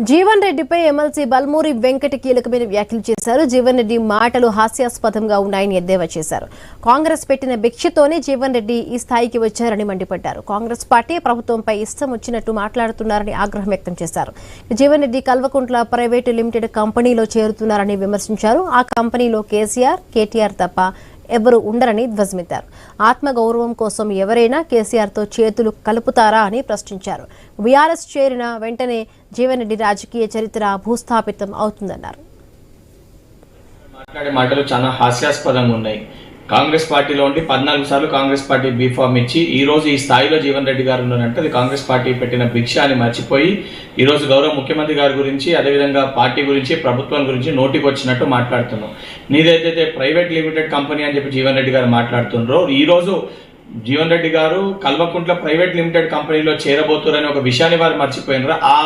జీవన్ రెడ్డిపై ఎమ్మెల్సీ బల్మూరి వెంకట కీలకమైన వ్యాఖ్యలు చేశారు. జీవన్ రెడ్డి మాటలు హాస్యాస్పదంగా ఉన్నాయని ఎద్దేవా చేశారు. కాంగ్రెస్ పెట్టిన భిక్షతోనే జీవన్ రెడ్డి ఈ స్థాయికి వచ్చారని మండిపడ్డారు. కాంగ్రెస్ పార్టీ ప్రభుత్వంపై ఇష్టం వచ్చినట్టు మాట్లాడుతున్నారని ఆగ్రహం వ్యక్తం చేశారు. జీవన్ రెడ్డి కల్వకుంట్ల ప్రైవేటు లిమిటెడ్ కంపెనీలో చేరుతున్నారని విమర్శించారు. ఆ కంపెనీలో కేసీఆర్, కేటీఆర్ తప్ప ఎవరు ఉండరని ధ్వజమెత్తారు. ఆత్మగౌరవం కోసం ఎవరైనా కేసీఆర్తో చేతులు కలుపుతారా అని ప్రశ్నించారు. బీఆర్ఎస్ చేరిన వెంటనే జీవన్ రెడ్డి రాజకీయ చరిత్ర భూస్థాపితం అవుతుందన్నారు. మాట్లాడే మాటలు చాలా హాస్యాస్పదంగా ఉన్నాయి. కాంగ్రెస్ పార్టీలో ఉండి 14 సార్లు కాంగ్రెస్ పార్టీ బీఫామ్ ఇచ్చి ఈ రోజు ఈ స్థాయిలో జీవన్ రెడ్డి గారు ఉన్నారంటే అది కాంగ్రెస్ పార్టీ పెట్టిన భిక్ష అని మర్చిపోయి ఈ రోజు గౌరవ ముఖ్యమంత్రి గారి గురించి, అదేవిధంగా పార్టీ గురించి, ప్రభుత్వం గురించి నోటికి వచ్చినట్టు మాట్లాడుతున్నాం. నీదైతే ప్రైవేట్ లిమిటెడ్ కంపెనీ అని చెప్పి జీవన్ రెడ్డి గారు మాట్లాడుతున్నారో, ఈ రోజు జీవన్ రెడ్డి గారు కల్వకుంట్ల ప్రైవేట్ లిమిటెడ్ కంపెనీలో చేరబోతున్నారని ఒక విషయాన్ని వారు మర్చిపోయినారు. ఆ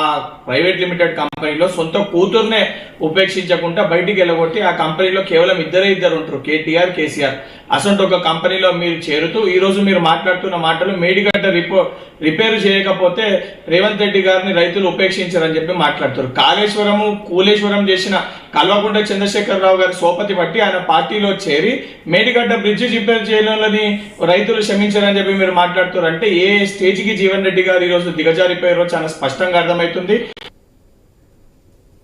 ప్రైవేట్ లిమిటెడ్ కంపెనీలో సొంత కూతుర్నే ఉపేక్షించకుండా బయటికి వెళ్ళగొట్టి ఆ కంపెనీలో కేవలం ఇద్దరు ఉంటారు, కేటీఆర్, కేసీఆర్. అసలు ఒక కంపెనీలో మీరు చేరుతూ ఈ రోజు మీరు మాట్లాడుతున్న మాటలు మేడిగడ్డ రిపేర్ చేయకపోతే రేవంత్ రెడ్డి గారిని రైతులు ఉపేక్షించారని చెప్పి మాట్లాడుతారు. కాళేశ్వరము, కూలేశ్వరం చేసిన కల్వకుంట్ల చంద్రశేఖరరావు గారి సోపతి బట్టి ఆయన పార్టీలో చేరి మేడిగడ్డ బ్రిడ్జి రిపేర్ చేయడంలోని రైతులు క్షమించారని చెప్పి మీరు మాట్లాడుతారు. అంటే ఏ స్టేజ్కి జీవన్ రెడ్డి గారు ఈ రోజు దిగజారిపోయారో చాలా స్పష్టంగా అర్థమవుతుంది.